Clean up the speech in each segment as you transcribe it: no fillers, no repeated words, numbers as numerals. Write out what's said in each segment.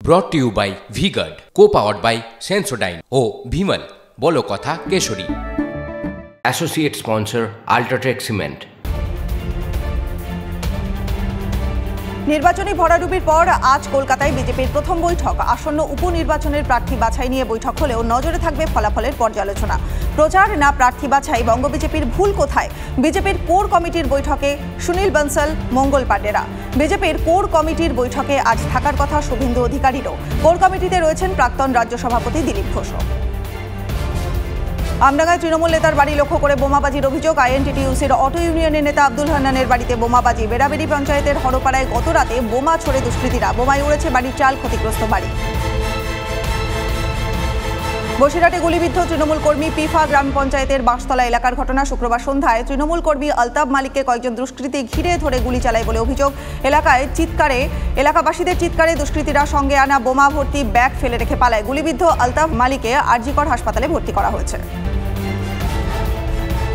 brought to you by V-Guard, co-powered by Sensodyne O Bhimal বলো কথা Keshari. Associate sponsor Ultratech Cement। নির্বাচনী ভরাডুবির পর আজ কলকাতায় বিজেপির প্রথম বৈঠক। আসন্ন উপনির্বাচনের প্রার্থী বাছাই নিয়ে বৈঠক হলেও নজরে থাকবে ফলাফলের পর্যালোচনা। প্রচার না প্রার্থী বাছাই, বঙ্গ বিজেপির ভুল কোথায়? বিজেপির কোর কমিটির বৈঠকে সুনীল বনসল, মঙ্গল পাণ্ডেরা। বিজেপির কোর কমিটির বৈঠকে আজ থাকার কথা শুভেন্দু অধিকারীরও। কোর কমিটিতে রয়েছেন প্রাক্তন রাজ্য সভাপতি দিলীপ ঘোষও। আমডাঙ্গায় তৃণমূল নেতার বাড়ি লক্ষ্য করে বোমাবাজির অভিযোগ। আইএনটিটিইউসির অটো ইউনিয়নের নেতা আব্দুল হান্নানের বাড়িতে বোমাবাজি। বেড়াবেড়ি পঞ্চায়েতের হরপাড়ায় গত রাতে বোমা ছোড়ে দুষ্কৃতীরা। বোমায় উড়েছে বাড়ির চাল, ক্ষতিগ্রস্ত বাড়ি। বসিরহাটে গুলিবিদ্ধ তৃণমূল কর্মী পিফা গ্রাম পঞ্চায়েতের বাঁশতলা এলাকার ঘটনা। শুক্রবার সন্ধ্যায় তৃণমূল কর্মী আলতাফ মালিককে কয়েকজন দুষ্কৃতী ঘিরে ধরে গুলি চালায় বলে অভিযোগ। এলাকাবাসীদের চিৎকারে দুষ্কৃতীরা সঙ্গে আনা বোমা ভর্তি ব্যাগ ফেলে রেখে পালায়। গুলিবিদ্ধ আলতাফ মালিককে আরজিকর হাসপাতালে ভর্তি করা হয়েছে।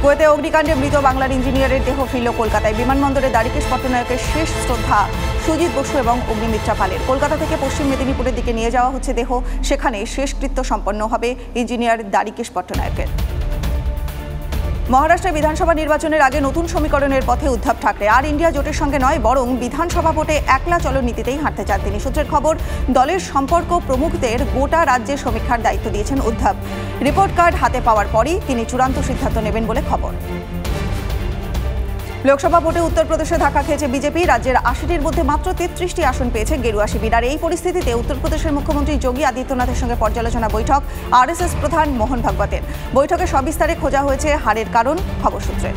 কুয়েতে অগ্নিকাণ্ডে মৃত বাংলার ইঞ্জিনিয়ারের দেহ ফিরল কলকাতায়। বিমানবন্দরে দ্বারিকেশ পট্টনায়কের শেষ শ্রদ্ধা সুজিত বসু এবং অগ্নিমিত্রা পালের। কলকাতা থেকে পশ্চিম মেদিনীপুরের দিকে নিয়ে যাওয়া হচ্ছে দেহ। সেখানে শেষকৃত্য সম্পন্ন হবে ইঞ্জিনিয়ার দ্বারিকেশ পট্টনায়কের। মহারাষ্ট্রে বিধানসভা নির্বাচনের আগে নতুন সমীকরণের পথে উদ্ধব ঠাকরে। আর ইন্ডিয়া জোটের সঙ্গে নয়, বরং বিধানসভা ভোটে একলা চলো নীতিতেই হাঁটতে চান তিনি। সূত্রের খবর, দলের সম্পর্ক প্রমুখদের গোটা রাজ্যের সমীক্ষার দায়িত্ব দিয়েছেন উদ্ধব। রিপোর্ট কার্ড হাতে পাওয়ার পরই তিনি চূড়ান্ত সিদ্ধান্ত নেবেন বলে খবর। লোকসভা ভোটে উত্তরপ্রদেশে ধাক্কা খেয়েছে বিজেপি। রাজ্যের ৮০টির মধ্যে মাত্র ৩৩টি আসন পেয়েছে গেরুয়া শিবির। আর এই পরিস্থিতিতে উত্তরপ্রদেশের মুখ্যমন্ত্রী যোগী আদিত্যনাথের সঙ্গে পর্যালোচনা বৈঠক আরএসএস প্রধান মোহন ভাগবতের। বৈঠকে সবিস্তারে খোঁজা হয়েছে হারের কারণ, খবর সূত্রে।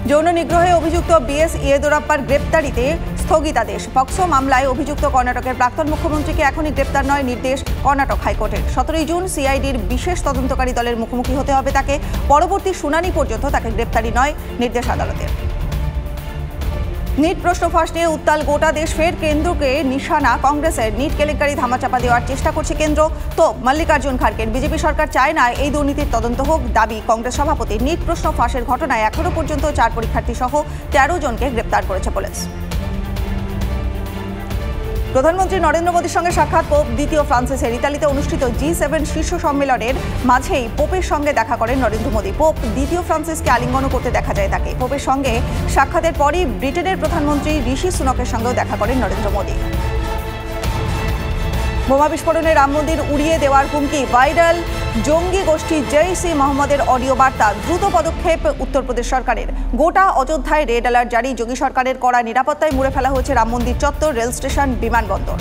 যৌন নিগ্রহে অভিযুক্ত বিএস ইয়েদুরাপ্পার গ্রেপ্তারিতে স্থগিতাদেশ। পক্সো মামলায় অভিযুক্ত কর্ণাটকের প্রাক্তন মুখ্যমন্ত্রীকে এখনই গ্রেপ্তার নয়, নির্দেশ কর্ণাটক হাইকোর্টের। ১৭ জুন সিআইডির বিশেষ তদন্তকারী দলের মুখোমুখি হতে হবে তাকে। পরবর্তী শুনানি পর্যন্ত তাকে গ্রেপ্তারি নয়, নির্দেশ আদালতের। নিট প্রশ্ন ফাঁস নিয়ে উত্তাল গোটা দেশ। ফের কেন্দ্রকে নিশানা কংগ্রেসের। নিট কেলেঙ্কারি ধামাচাপা দেওয়ার চেষ্টা করছে কেন্দ্র। তো মল্লিকার্জুন খাড়গের। বিজেপি সরকার চায় না এই দুর্নীতির তদন্ত হোক, দাবি কংগ্রেস সভাপতি। নিট প্রশ্ন ফাঁসের ঘটনায় এখনো পর্যন্ত 4 পরীক্ষার্থী সহ 13 জনকে গ্রেপ্তার করেছে পুলিশ। প্রধানমন্ত্রী নরেন্দ্র মোদীর সঙ্গে সাক্ষাৎ পোপ দ্বিতীয় ফ্রান্সিসের। ইতালিতে অনুষ্ঠিত G7 শীর্ষ সম্মেলনের মাঝেই পোপের সঙ্গে দেখা করেন নরেন্দ্র মোদী। পোপ দ্বিতীয় ফ্রান্সিসকে আলিঙ্গন করতে দেখা যায় তাকে। পোপের সঙ্গে সাক্ষাতের পরই ব্রিটেনের প্রধানমন্ত্রী ঋষি সুনকের সঙ্গেও দেখা করেন নরেন্দ্র মোদী। বোমা বিস্ফোরণে রাম মন্দির উড়িয়ে দেওয়ার হুমকি। ভাইরাল জঙ্গি গোষ্ঠী জৈশ-ই মোহাম্মদের অডিও বার্তা। দ্রুত পদক্ষেপ উত্তরপ্রদেশ সরকারের। গোটা অযোধ্যায় রেড অ্যালার্ট জারি। যোগী সরকারের কড়া নিরাপত্তায় মুড়ে ফেলা হয়েছে রাম মন্দির চত্বর, রেল স্টেশন, বিমানবন্দর।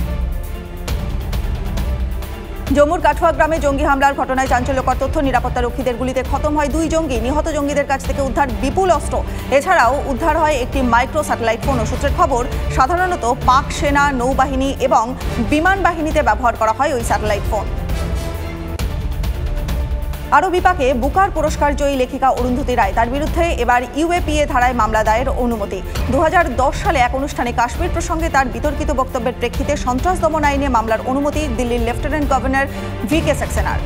জম্মুর কাঠুয়া গ্রামে জঙ্গি হামলার ঘটনায় চাঞ্চল্যকর তথ্য। নিরাপত্তা রক্ষীদের গুলিতে খতম হয় 2 জঙ্গি। নিহত জঙ্গিদের কাছ থেকে উদ্ধার বিপুল অস্ত্র। এছাড়াও উদ্ধার হয় একটি মাইক্রো স্যাটেলাইট ফোন। সূত্রের খবর, সাধারণত পাক সেনা, নৌবাহিনী এবং বিমান বাহিনীতে ব্যবহার করা হয় ওই স্যাটেলাইট ফোন। আরও বিপাকে বুকার পুরস্কার জয়ী লেখিকা অরুন্ধতী রায়। তার বিরুদ্ধে এবার ইউএপিএ ধারায় মামলা দায়ের অনুমতি। 2010 সালে এক অনুষ্ঠানে কাশ্মীর প্রসঙ্গে তার বিতর্কিত বক্তব্যের প্রেক্ষিতে সন্ত্রাস দমন আইনে মামলার অনুমতি দিল্লির লেফটেন্যান্ট গভর্নর VK সাক্সেনার।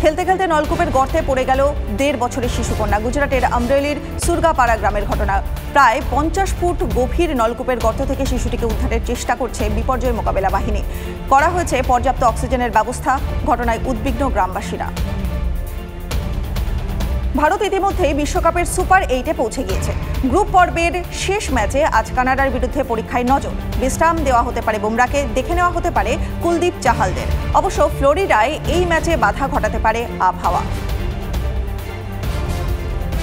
খেলতে খেলতে নলকূপের গর্তে পড়ে গেল 1.5 বছরের শিশুকন্যা। গুজরাটের আমরেলির সুরগাপাড়া গ্রামের ঘটনা। প্রায় 50 ফুট গভীর নলকূপের গর্ত থেকে শিশুটিকে উদ্ধারের চেষ্টা করছে বিপর্যয় মোকাবেলা বাহিনী। করা হয়েছে পর্যাপ্ত অক্সিজেনের ব্যবস্থা। ঘটনায় উদ্বিগ্ন গ্রামবাসীরা। ভারত ইতিমধ্যেই বিশ্বকাপের সুপার 8-এ পৌঁছে গিয়েছে। গ্রুপ পর্বের শেষ ম্যাচে আজ কানাডার বিরুদ্ধে পরীক্ষায় নজর। বিশ্রাম দেওয়া হতে পারে বুমরাকে, দেখে নেওয়া হতে পারে কুলদীপ চাহালদের। অবশ্য ফ্লোরিডায় এই ম্যাচে বাধা ঘটাতে পারে আবহাওয়া।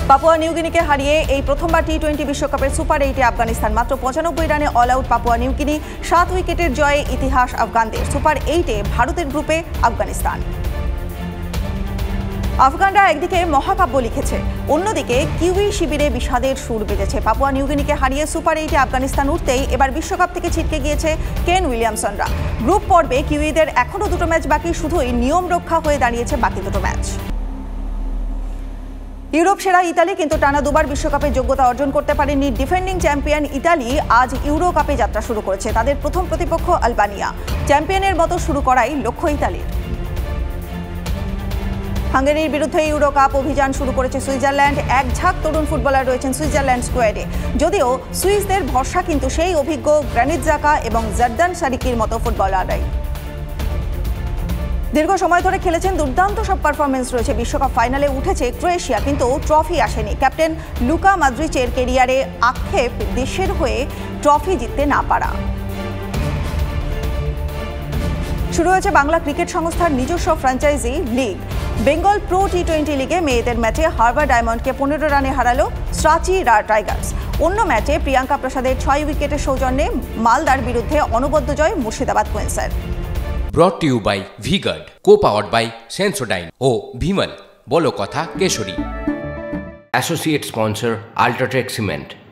পাপুয়া নিউগিনিকে হারিয়ে এই প্রথমবার টি20 বিশ্বকাপের সুপার 8-এ আফগানিস্তান। মাত্র 95 রানে অল আউট পাপুয়া নিউগিনি। 7 উইকেটের জয়ে ইতিহাস আফগানদের। সুপার 8-এ ভারতের গ্রুপে আফগানিস্তান। আফগানরা একদিকে মহাকাব্য লিখেছে, অন্যদিকে কিউই শিবিরে বিষাদের সুর বেজেছে। পাপুয়া নিউগিনিকে হারিয়ে সুপার 8-এ আফগানিস্তান উঠতেই এবার বিশ্বকাপ থেকে ছিটকে গিয়েছে কেন উইলিয়ামসনরা। গ্রুপ পর্বে কিউইদের এখনও 2টো ম্যাচ বাকি। শুধুই নিয়ম রক্ষা হয়ে দাঁড়িয়েছে বাকি 2টো ম্যাচ। ইউরোপ সেরা ইতালি কিন্তু টানা 2বার বিশ্বকাপে যোগ্যতা অর্জন করতে পারেনি ডিফেন্ডিং চ্যাম্পিয়ন ইতালি। আজ ইউরো কাপে যাত্রা শুরু করেছে। তাদের প্রথম প্রতিপক্ষ আলবানিয়া। চ্যাম্পিয়নের মতো শুরু করাই লক্ষ্য ইতালির। হাঙ্গেরির বিরুদ্ধে ইউরো কাপ অভিযান শুরু করেছে সুইজারল্যান্ড। এক ঝাঁক তরুণ ফুটবলার রয়েছেন সুইজারল্যান্ড স্কোয়াডে। যদিও সুইসদের ভরসা কিন্তু সেই অভিজ্ঞ গ্রানিট জাকা এবং জর্দান সারিকির মতো ফুটবলাররাই। দীর্ঘ সময় ধরে খেলেছেন, দুর্দান্ত সব পারফরমেন্স রয়েছে। বিশ্বকাপ ফাইনালে উঠেছে ক্রোয়েশিয়া, কিন্তু ট্রফি আসেনি। ক্যাপ্টেন লুকা মদ্রিচের কেরিয়ারে আক্ষেপ দেশের হয়ে ট্রফি জিততে না পারা। শুরু হয়েছে বাংলা ক্রিকেট সংস্থার নিজস্ব franchise league. Bengal pro T20 লিগে মেয়েদের ম্যাচে হারবার ডায়মন্ডকে 15 রানে হারালো সাঁচি টাইগার্স। অন্য ম্যাচে প্রিয়াঙ্কা প্রসাদের 6 উইকেটের সৌজন্যে মালদার বিরুদ্ধে অনবদ্য জয় Murshidabad কুইন্সের। Brought to you by V-Guard, co-powered by Sensodyne O Bhimal, বলো কথা Keshari. Associate sponsor Ultratech Cement।